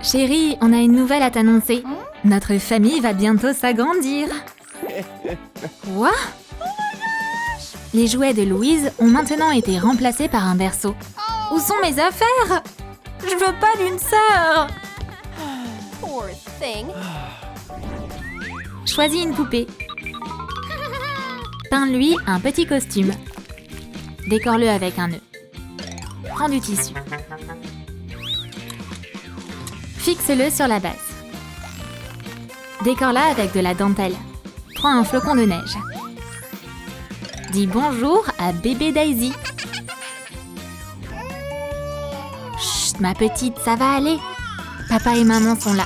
Chérie, on a une nouvelle à t'annoncer. Notre famille va bientôt s'agrandir. Quoi? Les jouets de Louise ont maintenant été remplacés par un berceau. Où sont mes affaires? Je veux pas d'une sœur. Poor thing. Choisis une poupée. Peins-lui un petit costume. Décore-le avec un nœud. Prends du tissu. Fixe-le sur la base. Décore-la avec de la dentelle. Prends un flocon de neige. Dis bonjour à bébé Daisy. Chut, ma petite, ça va aller. Papa et maman sont là.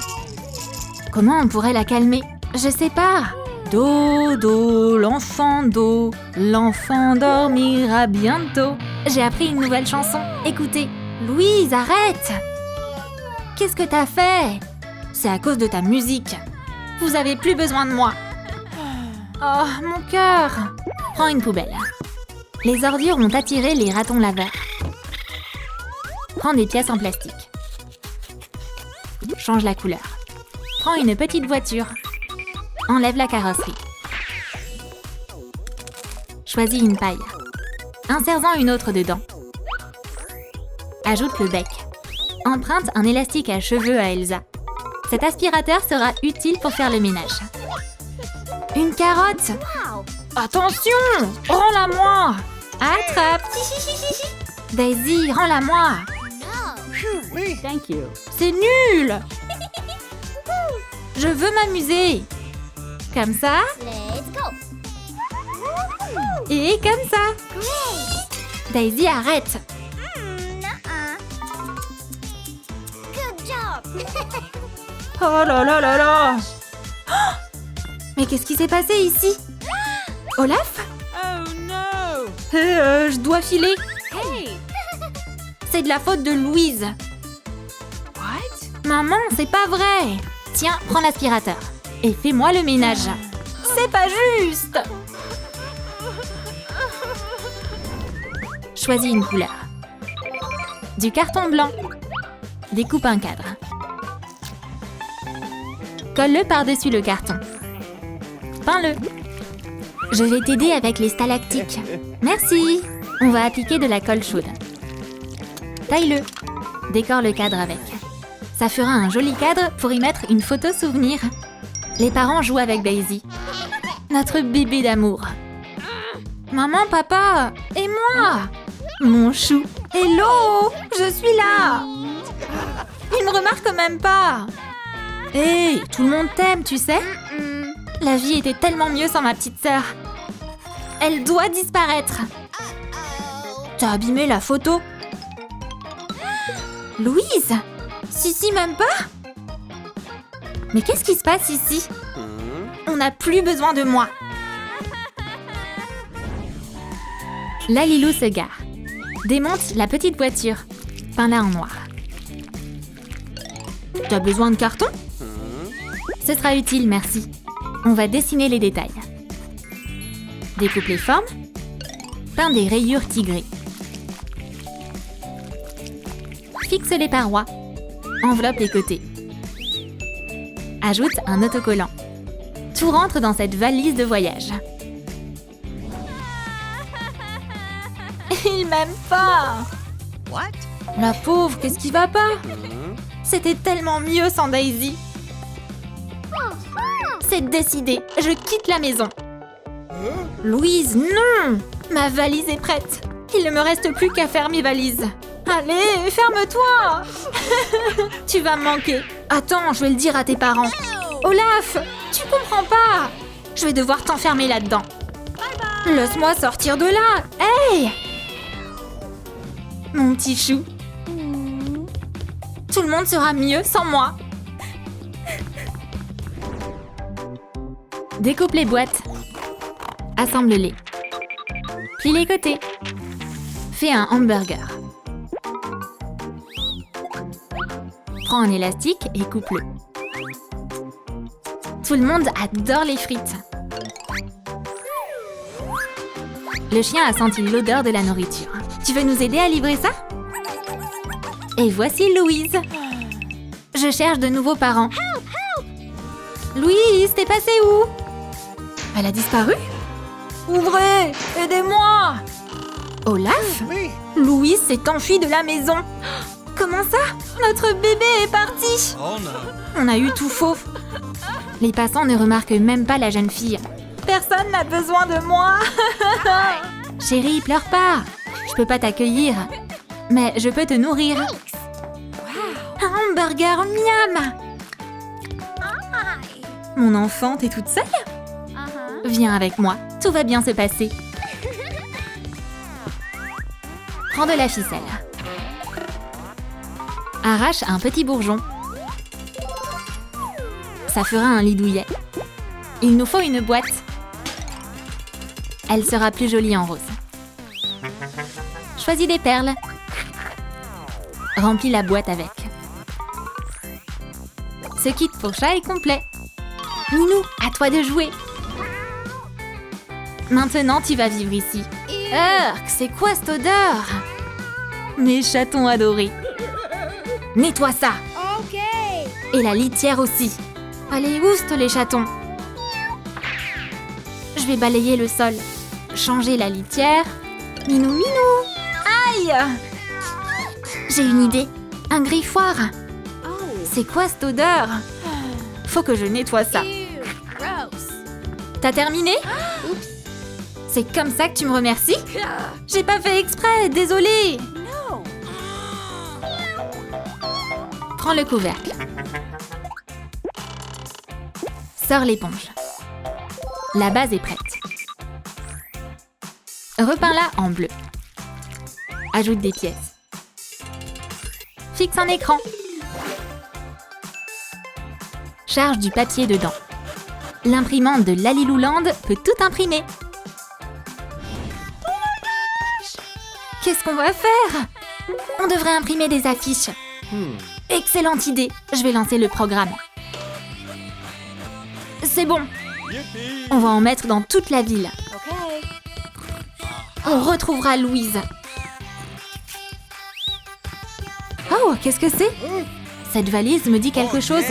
Comment on pourrait la calmer? Je sais pas. Dodo, l'enfant dormira bientôt. J'ai appris une nouvelle chanson. Écoutez. Louise, arrête! Qu'est-ce que t'as fait? C'est à cause de ta musique. Vous avez plus besoin de moi. Oh, mon cœur! Prends une poubelle. Les ordures ont attiré les ratons laveurs. Prends des pièces en plastique. Change la couleur. Prends une petite voiture. Enlève la carrosserie. Choisis une paille. Insère-en une autre dedans. Ajoute le bec. Emprunte un élastique à cheveux à Elsa. Cet aspirateur sera utile pour faire le ménage. Une carotte! Attention! Rends-la-moi! Attrape! Daisy, rends-la-moi! Thank you. C'est nul! Je veux m'amuser! Comme ça, Let's go. et comme ça! Daisy, arrête! Good job. Oh là là là là! Oh! Mais qu'est-ce qui s'est passé ici? Olaf? Oh no. Je dois filer! Hey. C'est de la faute de Louise! What? Maman, c'est pas vrai! Tiens, prends l'aspirateur et fais-moi le ménage. C'est pas juste! Choisis une couleur. Du carton blanc. Découpe un cadre. Colle-le par-dessus le carton. Peins-le. Je vais t'aider avec les stalactiques. Merci. On va appliquer de la colle chaude. Taille-le. Décore le cadre avec. Ça fera un joli cadre pour y mettre une photo souvenir. Les parents jouent avec Daisy. Notre bébé d'amour. Maman, papa, et moi? Mon chou. Hello, je suis là. Il me remarque même pas. Hey, tout le monde t'aime, tu sais? La vie était tellement mieux sans ma petite sœur. Elle doit disparaître. T'as abîmé la photo. Louise? Si, même pas? Mais qu'est-ce qui se passe ici? On n'a plus besoin de moi. La Lilou se gare. Démonte la petite voiture. Peins-la en noir. T'as besoin de carton? Ce sera utile, merci. On va dessiner les détails. Découpe les formes. Peins des rayures tigrées. Fixe les parois. Enveloppe les côtés. Ajoute un autocollant. Tout rentre dans cette valise de voyage. Il m'aime pas! What? La pauvre, qu'est-ce qui va pas? C'était tellement mieux sans Daisy. C'est décidé, je quitte la maison. Louise, non! Ma valise est prête. Il ne me reste plus qu'à faire mes valises. Allez, ferme-toi! Tu vas me manquer. Attends, je vais le dire à tes parents. Olaf, tu comprends pas? Je vais devoir t'enfermer là-dedans. Laisse-moi sortir de là. Hey! Mon petit chou. Tout le monde sera mieux sans moi. Découpe les boîtes. Assemble-les. Plie les côtés. Fais un hamburger. Prends un élastique et coupe-le. Tout le monde adore les frites. Le chien a senti l'odeur de la nourriture. Tu veux nous aider à livrer ça? Et voici Louise. Je cherche de nouveaux parents. Louise, t'es passée où? Elle a disparu? Ouvrez! Aidez-moi! Olaf? Louise s'est enfuie de la maison. Comment ça? Notre bébé est parti! Oh no. On a eu tout faux. Les passants ne remarquent même pas la jeune fille. Personne n'a besoin de moi. Chérie, pleure pas. Je peux pas t'accueillir. Mais je peux te nourrir. Un hamburger, miam! Mon enfant, t'es toute seule? Viens avec moi, tout va bien se passer. Prends de la ficelle. Arrache un petit bourgeon. Ça fera un lit douillet. Il nous faut une boîte. Elle sera plus jolie en rose. Choisis des perles. Remplis la boîte avec. Ce kit pour chat est complet. Minou, à toi de jouer. Maintenant, tu vas vivre ici. Urk, c'est quoi cette odeur? Mes chatons adorés. Nettoie ça. Ok. Et la litière aussi. Allez, oust les chatons. Je vais balayer le sol. Changer la litière. Minou, minou. Aïe! J'ai une idée. Un griffoir. C'est quoi cette odeur? Faut que je nettoie ça. Gross. T'as terminé? C'est comme ça que tu me remercies? J'ai pas fait exprès, désolée. No. Prends le couvercle. Sors l'éponge. La base est prête. Repeins-la en bleu. Ajoute des pièces. Fixe un écran. Charge du papier dedans. L'imprimante de Lalilouland peut tout imprimer. Qu'est-ce qu'on va faire? On devrait imprimer des affiches. Excellente idée. Je vais lancer le programme. C'est bon. On va en mettre dans toute la ville. Ok. On retrouvera Louise. Oh, qu'est-ce que c'est? Cette valise me dit quelque chose.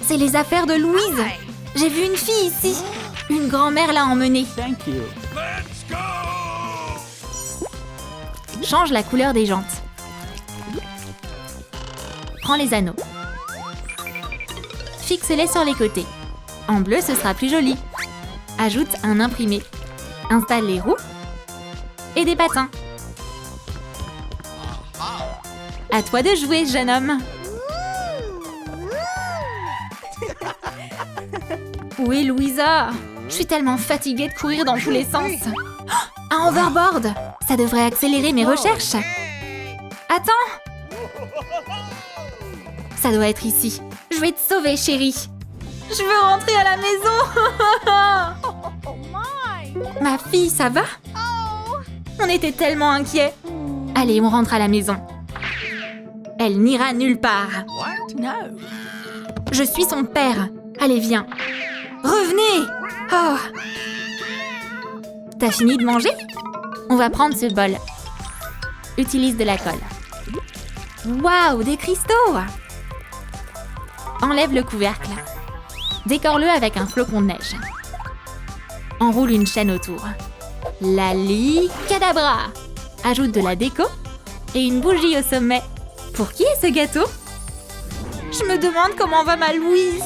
C'est les affaires de Louise. J'ai vu une fille ici. Une grand-mère l'a emmenée. Thank you. Change la couleur des jantes. Prends les anneaux. Fixe-les sur les côtés. En bleu, ce sera plus joli. Ajoute un imprimé. Installe les roues. Et des patins. À toi de jouer, jeune homme. Où est Louisa? Je suis tellement fatiguée de courir dans tous les sens. Oh, un hoverboard! Ça devrait accélérer mes recherches. Attends! Ça doit être ici. Je vais te sauver, chérie. Je veux rentrer à la maison. Oh my. Ma fille, ça va? On était tellement inquiets. Allez, on rentre à la maison. Elle n'ira nulle part. What? No. Je suis son père. Allez, viens. Revenez! Oh! T'as fini de manger? On va prendre ce bol. Utilise de la colle. Waouh, des cristaux! Enlève le couvercle. Décore-le avec un flocon de neige. Enroule une chaîne autour. Lali cadabra! Ajoute de la déco et une bougie au sommet. Pour qui est ce gâteau? Je me demande comment va ma Louise.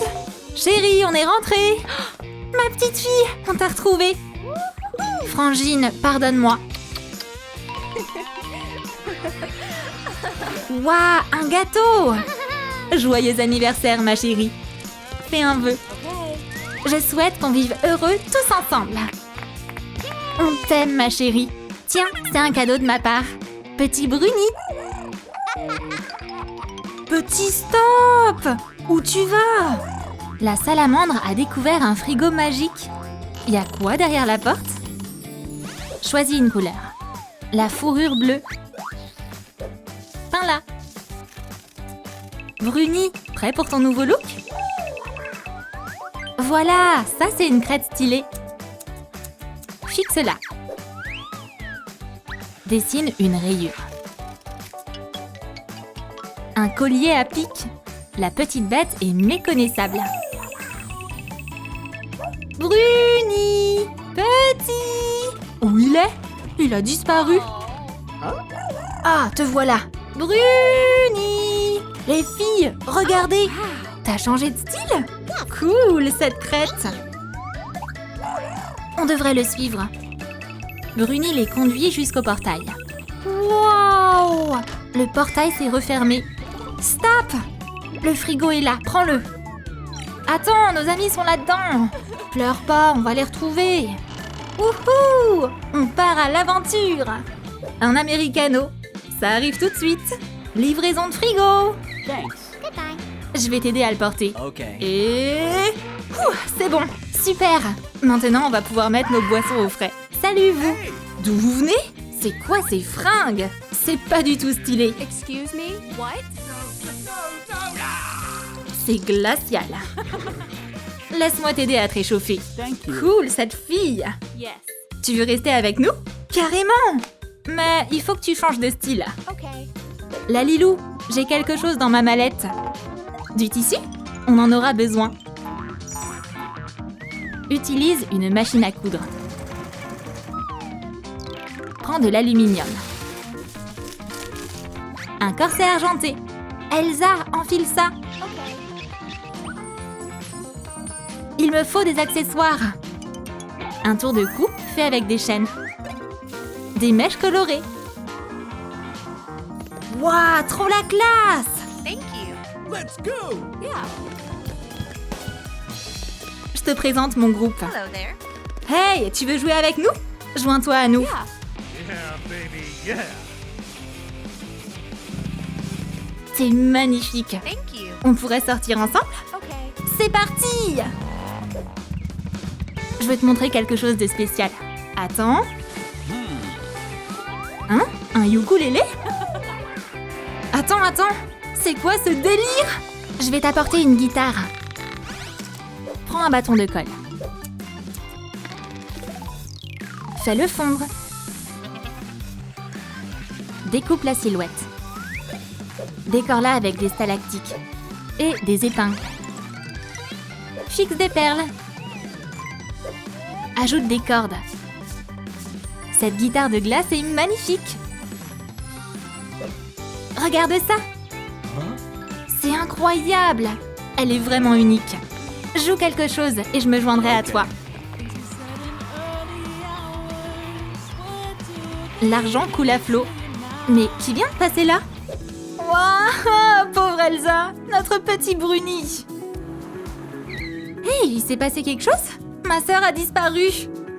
Chérie, on est rentrés. Oh, ma petite fille, on t'a retrouvée. Frangine, pardonne-moi. Waouh, un gâteau! Joyeux anniversaire, ma chérie. Fais un vœu. Je souhaite qu'on vive heureux tous ensemble. On t'aime, ma chérie. Tiens, c'est un cadeau de ma part. Petit Bruni. Petit stop! Où tu vas? La salamandre a découvert un frigo magique. Y a quoi derrière la porte? Choisis une couleur. La fourrure bleue. Peins-la. Bruni, prêt pour ton nouveau look? Voilà, ça c'est une crête stylée. Fixe-la. Dessine une rayure. Un collier à pic. La petite bête est méconnaissable. Bruni! Petit! Où il est? Il a disparu. Ah, te voilà. Bruni! Les filles, regardez! T'as changé de style? Cool, cette crête! On devrait le suivre. Bruni les conduit jusqu'au portail. Wow! Le portail s'est refermé. Stop! Le frigo est là, prends-le. Attends, nos amis sont là-dedans. Pleure pas, on va les retrouver. Wouhou! On part à l'aventure. Un americano. Ça arrive tout de suite. Livraison de frigo. Thanks. Je vais t'aider à le porter. Okay. Et... Ouh, c'est bon. Super. Maintenant, on va pouvoir mettre nos boissons au frais. Salut, vous. D'où vous venez? C'est quoi ces fringues? C'est pas du tout stylé. Excuse me? What? C'est glacial. Laisse-moi t'aider à te réchauffer. Thank you. Cool, cette fille. Yes. Tu veux rester avec nous? Carrément. Mais il faut que tu changes de style. Okay. La Lilou, j'ai quelque chose dans ma mallette. Du tissu? On en aura besoin. Utilise une machine à coudre. Prends de l'aluminium. Un corset argenté. Elsa, enfile ça. Okay. Il me faut des accessoires. Un tour de cou fait avec des chaînes. Des mèches colorées. Waouh, trop la classe! Thank you. Let's go. Yeah. Je te présente mon groupe. Hello there. Hey, tu veux jouer avec nous? Joins-toi à nous. Yeah. Yeah, baby, yeah. C'est magnifique. Thank you. On pourrait sortir ensemble? Okay. C'est parti! Je veux te montrer quelque chose de spécial. Attends. Hein? Un ukulélé? Attends. C'est quoi ce délire? Je vais t'apporter une guitare. Prends un bâton de colle. Fais-le fondre. Découpe la silhouette. Décore-la avec des stalactiques et des épingles. Fixe des perles. Ajoute des cordes. Cette guitare de glace est magnifique. Regarde ça. C'est incroyable. Elle est vraiment unique. Joue quelque chose et je me joindrai à toi. L'argent coule à flot. Mais qui vient de passer là? Waouh, pauvre Elsa, notre petit Bruni. Hey, il s'est passé quelque chose? Ma sœur a disparu.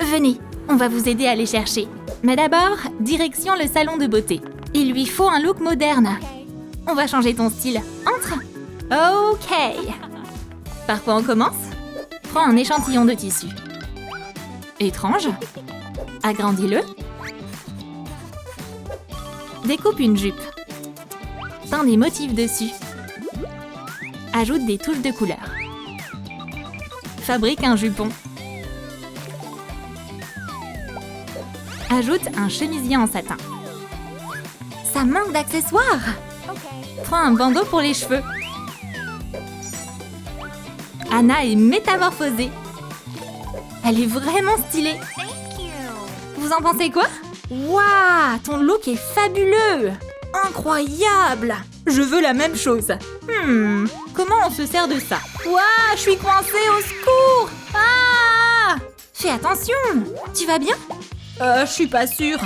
Venez, on va vous aider à les chercher. Mais d'abord, direction le salon de beauté. Il lui faut un look moderne. Okay. On va changer ton style. Entre. Ok. Par quoi on commence? Prends un échantillon de tissu. Étrange. Agrandis-le. Découpe une jupe. Peins des motifs dessus. Ajoute des touches de couleur. Fabrique un jupon. Ajoute un chemisier en satin. Ça manque d'accessoires. Okay. Prends un bandeau pour les cheveux. Anna est métamorphosée. Elle est vraiment stylée. Thank you. Vous en pensez quoi? Waouh, ton look est fabuleux. Incroyable. Je veux la même chose. Comment on se sert de ça? Waouh, je suis coincée, au secours. Ah! Fais attention. Tu vas bien? Je suis pas sûre.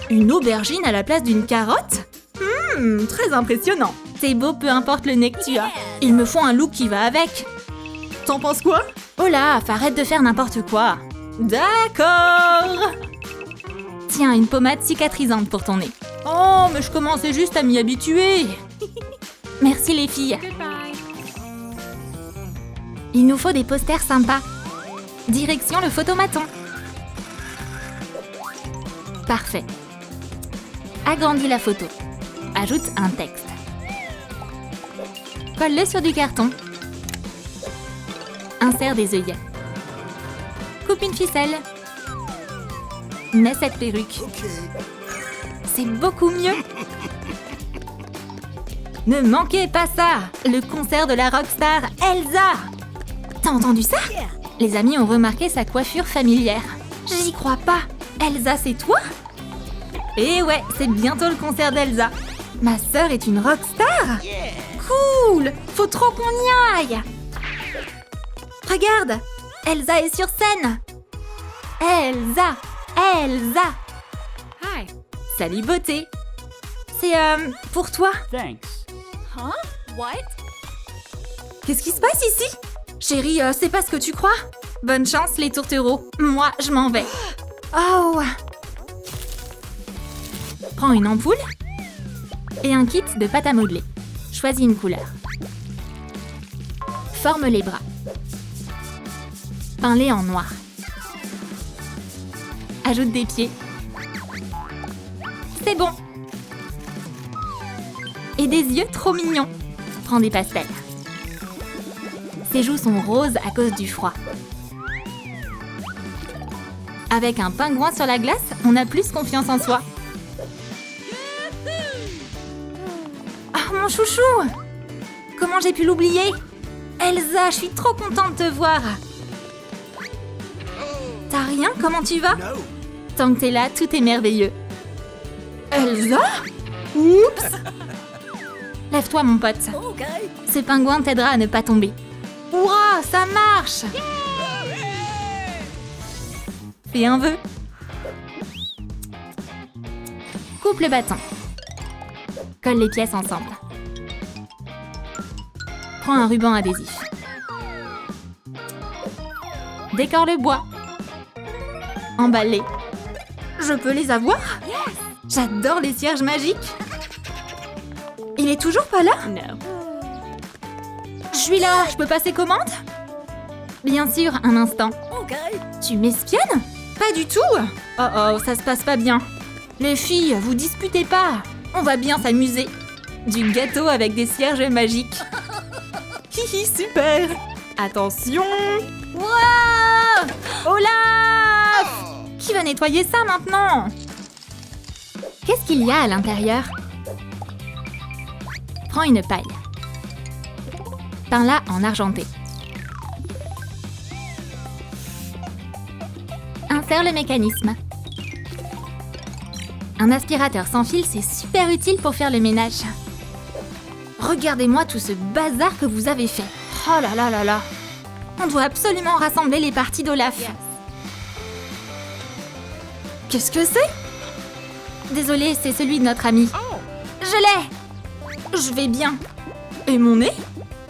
Une aubergine à la place d'une carotte? Très impressionnant. C'est beau, peu importe le nez que tu as. Il me faut un look qui va avec. T'en penses quoi? Oh là, arrête de faire n'importe quoi. D'accord. Tiens, une pommade cicatrisante pour ton nez. Oh, mais je commençais juste à m'y habituer. Merci les filles. Goodbye. Il nous faut des posters sympas. Direction le photomaton. Parfait. Agrandis la photo. Ajoute un texte. Colle-le sur du carton. Insère des œillets. Coupe une ficelle. Mets cette perruque. C'est beaucoup mieux. Ne manquez pas ça! Le concert de la rockstar Elsa! T'as entendu ça? Les amis ont remarqué sa coiffure familière. J'y crois pas! Elsa, c'est toi? Eh ouais, c'est bientôt le concert d'Elsa. Ma sœur est une rockstar? Cool! Faut trop qu'on y aille! Regarde! Elsa est sur scène! Elsa! Elsa! Hi. Salut beauté! C'est, pour toi. Thanks. Huh? What? Qu'est-ce qui se passe ici? Chérie, c'est pas ce que tu crois? Bonne chance les tourtereaux. Moi, je m'en vais. Oh! Prends une ampoule et un kit de pâte à modeler. Choisis une couleur. Forme les bras. Peins-les en noir. Ajoute des pieds. C'est bon. Et des yeux trop mignons. Prends des pastels. Ses joues sont roses à cause du froid. Avec un pingouin sur la glace, on a plus confiance en soi. Ah, mon chouchou! Comment j'ai pu l'oublier? Elsa, je suis trop contente de te voir. T'as rien? Comment tu vas? Tant que t'es là, tout est merveilleux. Elsa? Oups! Lève-toi, mon pote. Okay. Ce pingouin t'aidera à ne pas tomber. Ouah, ça marche! Fais un vœu. Coupe le bâton. Colle les pièces ensemble. Prends un ruban adhésif. Décore le bois. Emballe-les. Je peux les avoir? J'adore les cierges magiques. Il est toujours pas là? No. Je suis là, je peux passer commande? Bien sûr, un instant. Okay. Tu m'espionnes? Pas du tout. Oh oh, ça se passe pas bien. Les filles, vous disputez pas. On va bien s'amuser. Du gâteau avec des cierges magiques. Hihi, super. Attention. Wouah! Olaf! Qui va nettoyer ça maintenant? Qu'est-ce qu'il y a à l'intérieur? Prends une paille. Peins-la en argenté. Insère le mécanisme. Un aspirateur sans fil, c'est super utile pour faire le ménage. Regardez-moi tout ce bazar que vous avez fait. Oh là là là là. On doit absolument rassembler les parties d'Olaf. Qu'est-ce que c'est? Désolée, c'est celui de notre ami. Je l'ai! Je vais bien. Et mon nez?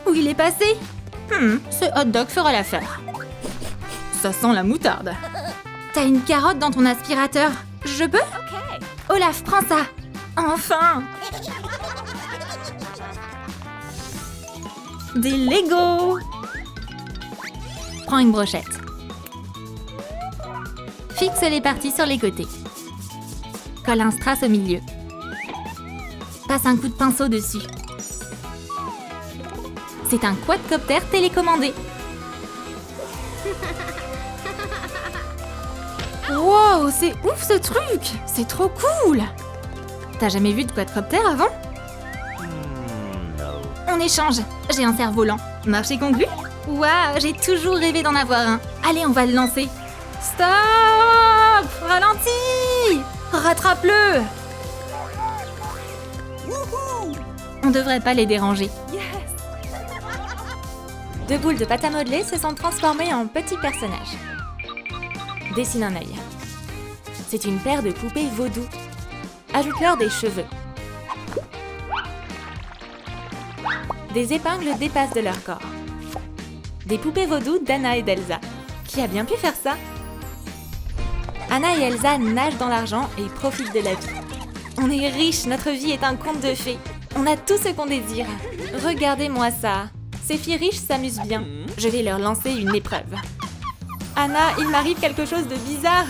Où il est passé? Ce hot dog fera l'affaire. Ça sent la moutarde. T'as une carotte dans ton aspirateur. Je peux? Okay. Olaf, prends ça. Enfin! Des Legos! Prends une brochette. Fixe les parties sur les côtés. Colle un strass au milieu. Passe un coup de pinceau dessus. C'est un quadcopter télécommandé. Wow, c'est ouf ce truc! C'est trop cool! T'as jamais vu de quadcopter avant? On échange. J'ai un cerf-volant. Marché conclu? Waouh, j'ai toujours rêvé d'en avoir un. Allez, on va le lancer. Stop! Ralentis! Rattrape-le! On devrait pas les déranger. Deux boules de pâte à modeler se sont transformées en petits personnages. Dessine un œil. C'est une paire de poupées vaudou. Ajoute-leur des cheveux. Des épingles dépassent de leur corps. Des poupées vaudou d'Anna et d'Elsa. Qui a bien pu faire ça? Anna et Elsa nagent dans l'argent et profitent de la vie. On est riches, notre vie est un conte de fées. On a tout ce qu'on désire. Regardez-moi ça. Ces filles riches s'amusent bien. Je vais leur lancer une épreuve. Anna, il m'arrive quelque chose de bizarre.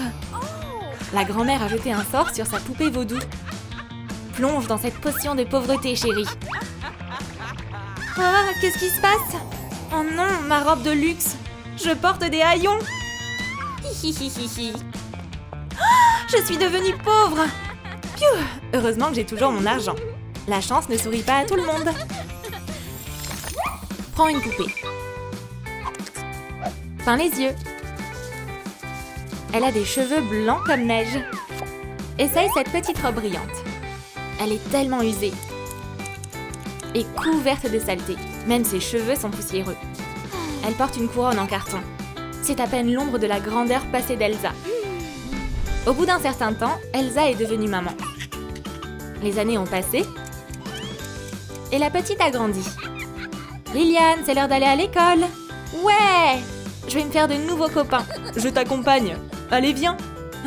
La grand-mère a jeté un sort sur sa poupée vaudou. Plonge dans cette potion de pauvreté, chérie. Ah, qu'est-ce qui se passe? Oh non, ma robe de luxe. Je porte des haillons. Hihihihi. Ah, je suis devenue pauvre. Piou, heureusement que j'ai toujours mon argent. La chance ne sourit pas à tout le monde. Prends une poupée. Peins les yeux. Elle a des cheveux blancs comme neige. Essaye cette petite robe brillante. Elle est tellement usée. Et couverte de saleté. Même ses cheveux sont poussiéreux. Elle porte une couronne en carton. C'est à peine l'ombre de la grandeur passée d'Elsa. Au bout d'un certain temps, Elsa est devenue maman. Les années ont passé. Et la petite a grandi. Liliane, c'est l'heure d'aller à l'école. Ouais! Je vais me faire de nouveaux copains. Je t'accompagne. Allez, viens.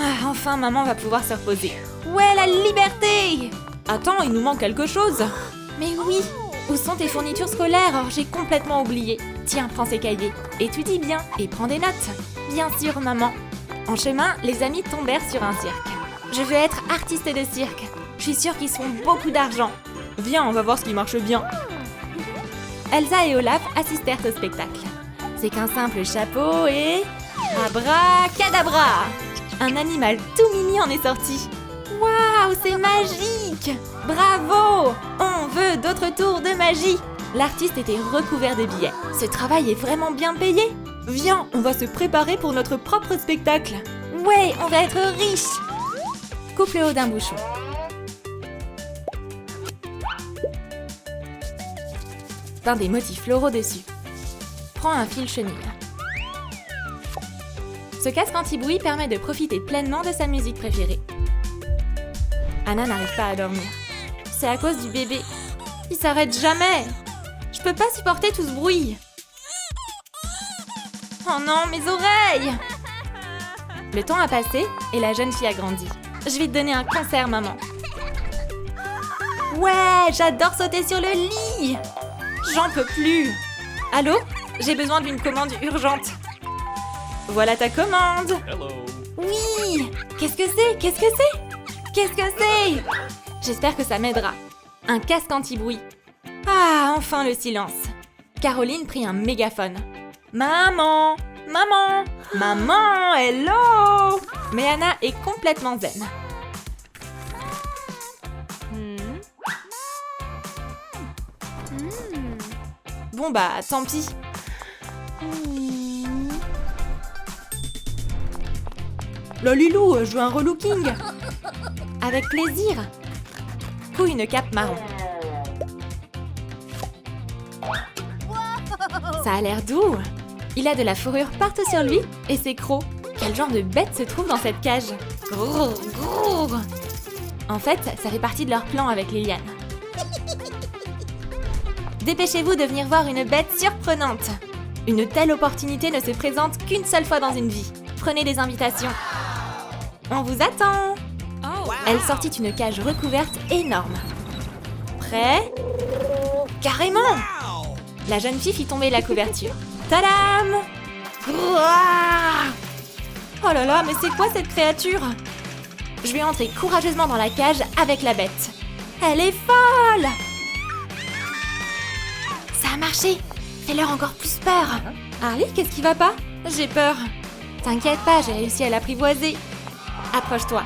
Ah, enfin, maman va pouvoir se reposer. Ouais, la liberté! Attends, il nous manque quelque chose. Mais oui! Où sont tes fournitures scolaires? Oh, j'ai complètement oublié. Tiens, prends ces cahiers. Étudie bien et prends des notes. Bien sûr, maman. En chemin, les amis tombèrent sur un cirque. Je veux être artiste de cirque. Je suis sûre qu'ils seront beaucoup d'argent. Viens, on va voir ce qui marche bien. Elsa et Olaf assistèrent au spectacle. C'est qu'un simple chapeau et... Abracadabra! Un animal tout mini en est sorti. Waouh, c'est magique! Bravo! On veut d'autres tours de magie! L'artiste était recouvert de billets. Ce travail est vraiment bien payé. Viens, on va se préparer pour notre propre spectacle. Ouais, on va être riches! Coupe le haut d'un bouchon. Peins des motifs floraux dessus. Prends un fil chenille. Ce casque anti-bruit permet de profiter pleinement de sa musique préférée. Anna n'arrive pas à dormir. C'est à cause du bébé. Il s'arrête jamais. Je peux pas supporter tout ce bruit. Oh non, mes oreilles! Le temps a passé et la jeune fille a grandi. Je vais te donner un concert, maman. Ouais, j'adore sauter sur le lit. J'en peux plus. Allô? J'ai besoin d'une commande urgente. Voilà ta commande. Hello. Oui! Qu'est-ce que c'est? Qu'est-ce que c'est? Qu'est-ce que c'est? J'espère que ça m'aidera. Un casque anti-bruit. Ah, enfin le silence. Caroline prit un mégaphone. Maman! Maman! Maman! Hello! Mais Anna est complètement zen. Bon bah, tant pis. Lolilou, je veux un relooking. Avec plaisir. Coup une cape marron. Ça a l'air doux. Il a de la fourrure partout sur lui et ses crocs. Quel genre de bête se trouve dans cette cage? Grrr, grrr. En fait, ça fait partie de leur plan avec Liliane. Dépêchez-vous de venir voir une bête surprenante. Une telle opportunité ne se présente qu'une seule fois dans une vie. Prenez des invitations. On vous attend. Elle sortit une cage recouverte énorme. Prêt? Carrément! La jeune fille fit tomber la couverture. Tadam! Ouah! Oh là là, mais c'est quoi cette créature? Je vais entrer courageusement dans la cage avec la bête. Elle est folle! Ça a marché! Fais-leur encore plus peur! Harley, qu'est-ce qui va pas? J'ai peur. T'inquiète pas, j'ai réussi à l'apprivoiser. Approche-toi.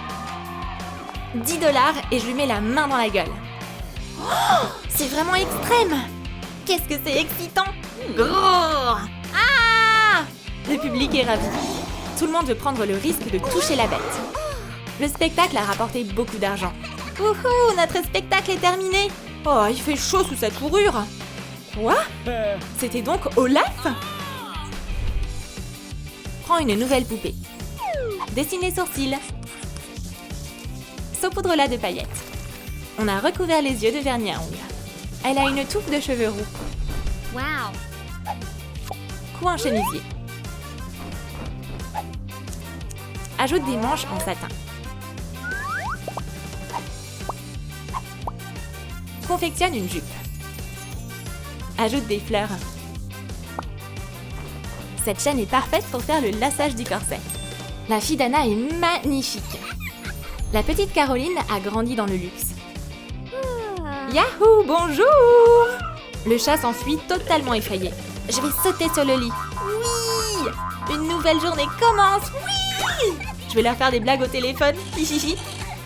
10 $ et je lui mets la main dans la gueule. Oh, c'est vraiment extrême! Qu'est-ce que c'est excitant! Grrr! Ah! Le public est ravi. Tout le monde veut prendre le risque de toucher la bête. Le spectacle a rapporté beaucoup d'argent. Wouhou! Notre spectacle est terminé! Oh, il fait chaud sous cette fourrure! Quoi? C'était donc Olaf? Prends une nouvelle poupée. Dessine les sourcils. Saupoudre-la de paillettes. On a recouvert les yeux de vernis à ongles. Elle a une touffe de cheveux roux. Wow. Coup un chemisier. Ajoute des manches en satin. Confectionne une jupe. Ajoute des fleurs. Cette chaîne est parfaite pour faire le laçage du corset. La fille d'Anna est magnifique. La petite Caroline a grandi dans le luxe. Yahoo, bonjour! Le chat s'enfuit totalement effrayé. Je vais sauter sur le lit. Oui! Une nouvelle journée commence. Oui! Je vais leur faire des blagues au téléphone. Hihihi.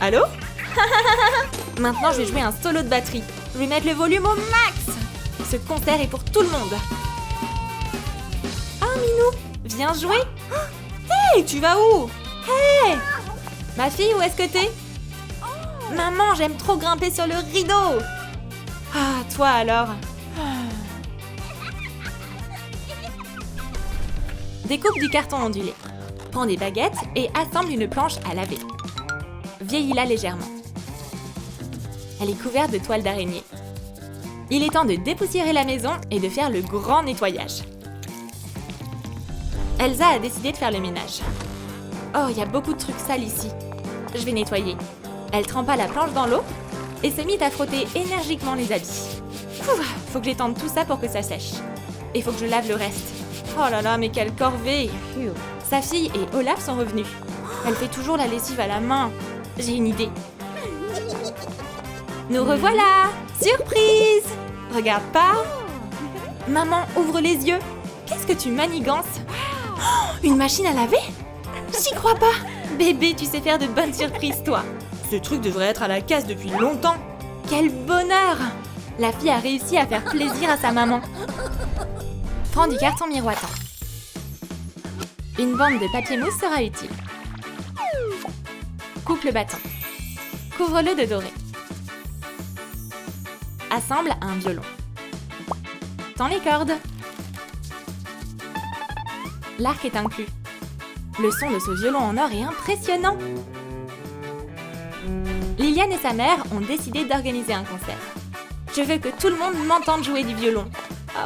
Allô? Maintenant, je vais jouer un solo de batterie. Je vais mettre le volume au max. Ce concert est pour tout le monde. Ah, Minou, viens jouer. Hey, tu vas où? Hey! Ma fille, où est-ce que t'es? Maman, j'aime trop grimper sur le rideau. Ah, toi alors? Découpe du carton ondulé. Prends des baguettes et assemble une planche à laver. Vieillis-la légèrement. Elle est couverte de toiles d'araignée. Il est temps de dépoussiérer la maison et de faire le grand nettoyage. Elsa a décidé de faire le ménage. Oh, il y a beaucoup de trucs sales ici. Je vais nettoyer. Elle trempa la planche dans l'eau et se mit à frotter énergiquement les habits. Faut que j'étende tout ça pour que ça sèche. Et faut que je lave le reste. Oh là là, mais quelle corvée! Sa fille et Olaf sont revenus. Elle fait toujours la lessive à la main. J'ai une idée. Nous revoilà! Surprise! Regarde pas! Maman, ouvre les yeux! Qu'est-ce que tu manigances? Oh, une machine à laver? J'y crois pas! Bébé, tu sais faire de bonnes surprises, toi! Ce truc devrait être à la casse depuis longtemps! Quel bonheur! La fille a réussi à faire plaisir à sa maman. Prends du carton miroitant. Une bande de papier mousse sera utile. Coupe le bâton. Couvre-le de doré. Assemble un violon. Tends les cordes. L'arc est inclus. Le son de ce violon en or est impressionnant. Liliane et sa mère ont décidé d'organiser un concert. Je veux que tout le monde m'entende jouer du violon.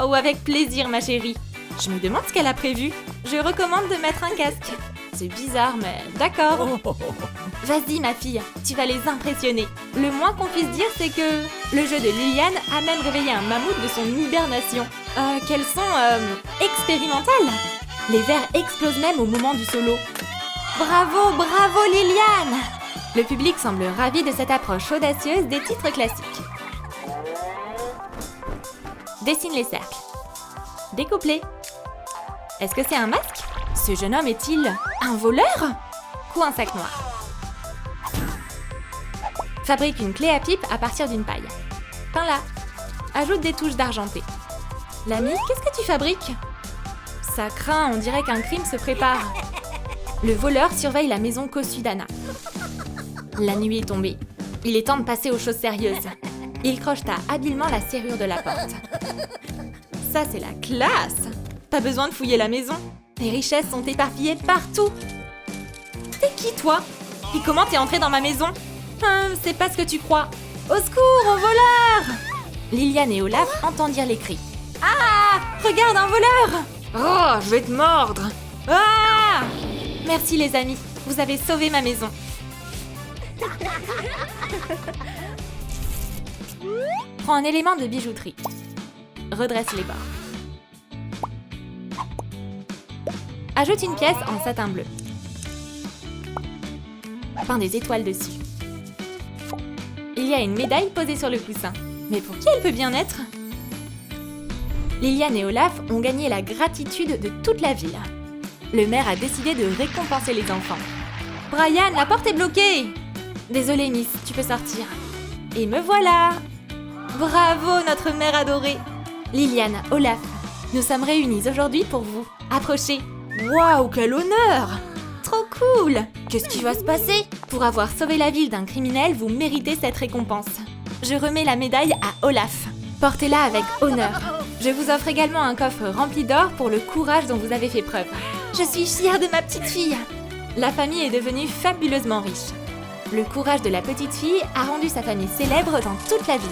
Oh, avec plaisir, ma chérie. Je me demande ce qu'elle a prévu. Je recommande de mettre un casque. C'est bizarre, mais d'accord. Vas-y, ma fille, tu vas les impressionner. Le moins qu'on puisse dire, c'est que le jeu de Liliane a même réveillé un mammouth de son hibernation. Quel son expérimental. Les verres explosent même au moment du solo. Bravo, bravo Liliane! Le public semble ravi de cette approche audacieuse des titres classiques. Dessine les cercles. Découpe-les. Est-ce que c'est un masque? Ce jeune homme est-il un voleur? Couds un sac noir. Fabrique une clé à pipe à partir d'une paille. Peins-la. Ajoute des touches d'argenté. L'ami, qu'est-ce que tu fabriques? Ça craint, on dirait qu'un crime se prépare. Le voleur surveille la maison cossue d'Anna. La nuit est tombée. Il est temps de passer aux choses sérieuses. Il crocheta habilement la serrure de la porte. Ça, c'est la classe! Pas besoin de fouiller la maison. Les richesses sont éparpillées partout. T'es qui, toi? Et comment t'es entré dans ma maison? C'est pas ce que tu crois. Au secours, au voleur! Liliane et Olaf entendirent les cris. Ah! Regarde, un voleur! Oh, je vais te mordre! Ah! Merci, les amis. Vous avez sauvé ma maison. Prends un élément de bijouterie. Redresse les bords. Ajoute une pièce en satin bleu. Peins des étoiles dessus. Il y a une médaille posée sur le coussin. Mais pour qui elle peut bien être? Liliane et Olaf ont gagné la gratitude de toute la ville. Le maire a décidé de récompenser les enfants. Brian, la porte est bloquée! Désolée, Miss, tu peux sortir. Et me voilà! Bravo, notre mère adorée! Liliane, Olaf, nous sommes réunis aujourd'hui pour vous. Approchez! Waouh, quel honneur! Trop cool! Qu'est-ce qui va se passer? Pour avoir sauvé la ville d'un criminel, vous méritez cette récompense. Je remets la médaille à Olaf. Portez-la avec honneur. Je vous offre également un coffre rempli d'or pour le courage dont vous avez fait preuve. Je suis fière de ma petite fille! La famille est devenue fabuleusement riche. Le courage de la petite fille a rendu sa famille célèbre dans toute la ville.